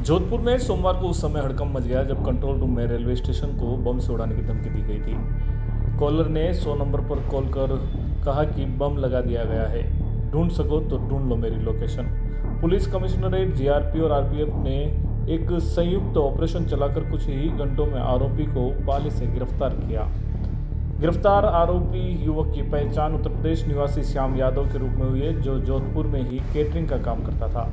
जोधपुर में सोमवार को उस समय हड़कंप मच गया जब कंट्रोल रूम में रेलवे स्टेशन को बम से उड़ाने की धमकी दी गई थी। कॉलर ने 100 नंबर पर कॉल कर कहा कि बम लगा दिया गया है, ढूंढ सको तो ढूंढ लो मेरी लोकेशन। पुलिस कमिश्नरेट, जीआरपी और आरपीएफ ने एक संयुक्त ऑपरेशन चलाकर कुछ ही घंटों में आरोपी को पाली से गिरफ्तार किया। गिरफ्तार आरोपी युवक की पहचान उत्तर प्रदेश निवासी श्याम यादव के रूप में हुई है, जो जोधपुर में ही केटरिंग का काम करता था।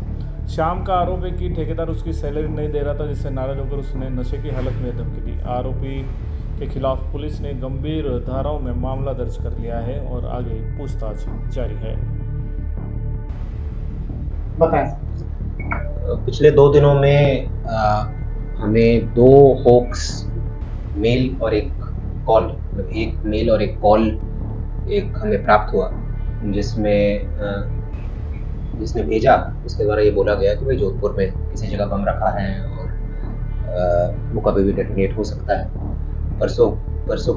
श्याम का आरोप है कि ठेकेदार उसकी सैलरी नहीं दे रहा था, जिससे नाराज होकर उसने नशे की हालत में धमकी दी। आरोपी के खिलाफ पुलिस ने गंभीर धाराओं में मामला दर्ज कर लिया है और आगे पूछताछ जारी है। बताएं। पिछले 2 दिनों में हमें 2 होक्स मेल और एक कॉल, मतलब एक मेल और एक कॉल एक हमें प्राप्त हुआ, जिसने भेजा उसके द्वारा ये बोला गया कि भाई जोधपुर में किसी जगह बम रखा है और वो कभी भी डेटोनेट हो सकता है। परसों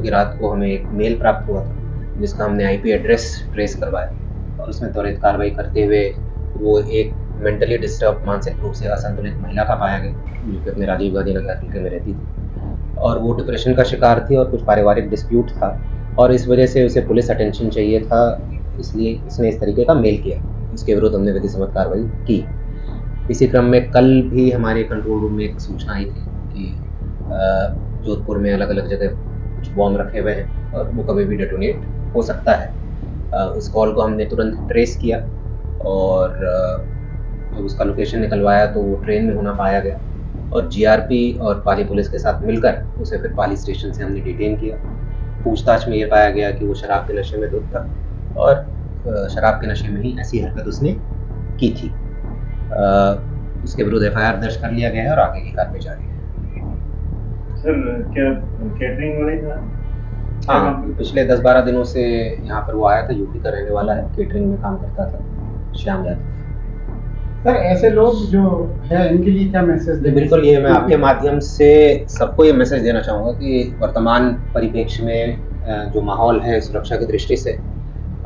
की रात को हमें एक मेल प्राप्त हुआ था, जिसका हमने आईपी एड्रेस ट्रेस करवाया और उसमें त्वरित कार्रवाई करते हुए वो एक मेंटली डिस्टर्ब, मानसिक रूप से असंतुलित महिला का पाया गया, जो कि अपने राजीव गांधी नगर इलाके में रहती थी और वो डिप्रेशन का शिकार थी और कुछ पारिवारिक डिस्प्यूट था और इस वजह से उसे पुलिस अटेंशन चाहिए था, इसलिए उसने इस तरीके का मेल किया। इसके विरुद्ध हमने विधि सम्मत कार्रवाई की। इसी क्रम में कल भी हमारे कंट्रोल रूम में एक सूचना आई थी कि जोधपुर में अलग अलग जगह कुछ बॉम्ब रखे हुए हैं और वो कभी भी डेटोनेट हो सकता है। उस कॉल को हमने तुरंत ट्रेस किया और जब उसका लोकेशन निकलवाया तो वो ट्रेन में होना पाया गया और जीआरपी और पाली पुलिस के साथ मिलकर उसे फिर पाली स्टेशन से हमने डिटेन किया। पूछताछ में ये पाया गया कि वो शराब के नशे में धुत था और शराब के नशे में ही ऐसी हरकत उसने की थी। उसके विरुद्ध एफआईआर दर्ज कर लिया गया है और आगे की कार्रवाई जारी है। सर, क्या कैटरिंग वाले था? हाँ, पिछले 10-12 दिनों से यहाँ पर वो आया था, यूपी का रहने वाला है, केटरिंग में काम करता था, श्याम यादव। सर, ऐसे लोग जो है इनके लिए क्या मैसेज दें? बिल्कुल, ये मैं आपके माध्यम से सबको ये मैसेज देना चाहूँगा कि वर्तमान परिप्रेक्ष्य में जो माहौल है सुरक्षा की दृष्टि से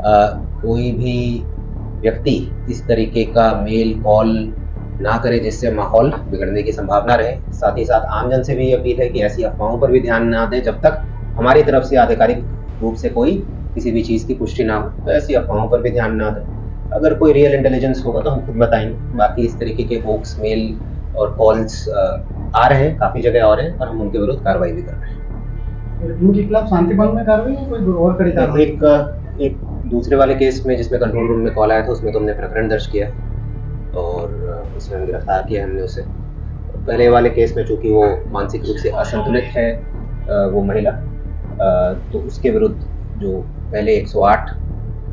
कोई भी व्यक्ति इस तरीके का मेल कॉल ना करे जिससे माहौल बिगड़ने की संभावना रहे। साथ ही साथ आमजन से भी अपील है कि ऐसी अफवाहों पर भी ध्यान ना दें जब तक हमारी तरफ से आधिकारिक रूप से कोई किसी भी चीज़ की पुष्टि ना हो, तो ऐसी अफवाहों पर भी ध्यान ना दें। अगर कोई रियल इंटेलिजेंस होगा तो हम खुद बताएंगे। बाकी इस तरीके के होक्स मेल और कॉल्स आ रहे हैं, काफ़ी जगह आ रहे हैं और हम उनके विरुद्ध कार्रवाई भी कर रहे हैं। इनके खिलाफ शांति भंग में कार्रवाई या कोई और कड़ी कार्रवाई? एक दूसरे वाले केस में जिसमें कंट्रोल रूम में कॉल आया था उसमें तो हमने प्रकरण दर्ज किया और उसमें हम गिरफ्तार किया हमने उसे। पहले वाले केस में चूंकि वो मानसिक रूप से असंतुलित है वो महिला, तो उसके विरुद्ध जो पहले 108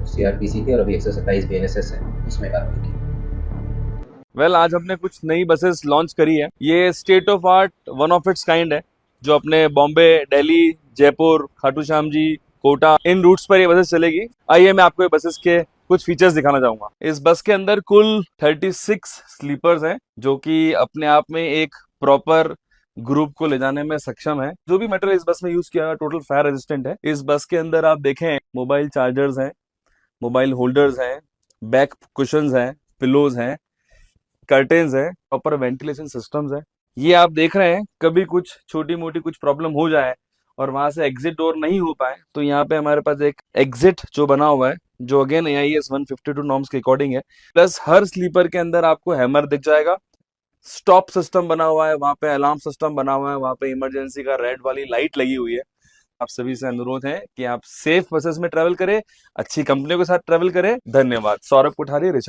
सीआरपीसी थी और अभी 127 बीएनएसएस है, उसमें कार्रवाई की। आज हमने कुछ नई बसेस लॉन्च करी है। ये state of art, one of its kind है, जो अपने बॉम्बे, दिल्ली, जयपुर, खाटू श्याम जी, कोटा, इन रूट्स पर ये बसेस चलेगी। आइए मैं आपको ये बसेस के कुछ फीचर्स दिखाना चाहूंगा। इस बस के अंदर कुल 36 स्लीपर्स हैं, जो कि अपने आप में एक प्रॉपर ग्रुप को ले जाने में सक्षम है। जो भी मटेरियल इस बस में यूज किया टोटल फायर रेजिस्टेंट है। इस बस के अंदर आप देखें मोबाइल चार्जर्स हैं, मोबाइल होल्डर्स हैं, बैक कुशंस हैं, पिलोज हैं, कर्टेन्स हैं, प्रॉपर वेंटिलेशन सिस्टम्स हैं। ये आप देख रहे हैं, कभी कुछ छोटी मोटी कुछ प्रॉब्लम हो जाए और वहां से एग्जिट डोर नहीं हो पाए तो यहाँ पे हमारे पास एक एग्जिट जो बना हुआ है, जो अगेन AIS 152 नॉर्म्स के अकॉर्डिंग है। प्लस हर स्लीपर के अंदर आपको हैमर दिख जाएगा, स्टॉप सिस्टम बना हुआ है, वहां पे अलार्म सिस्टम बना हुआ है, वहां पे इमरजेंसी का रेड वाली लाइट लगी हुई है। आप सभी से अनुरोध है कि आप सेफ बसेस में ट्रेवल करें, अच्छी कंपनियों के साथ ट्रेवल करें। धन्यवाद। सौरभ कोठारी, ऋषभ।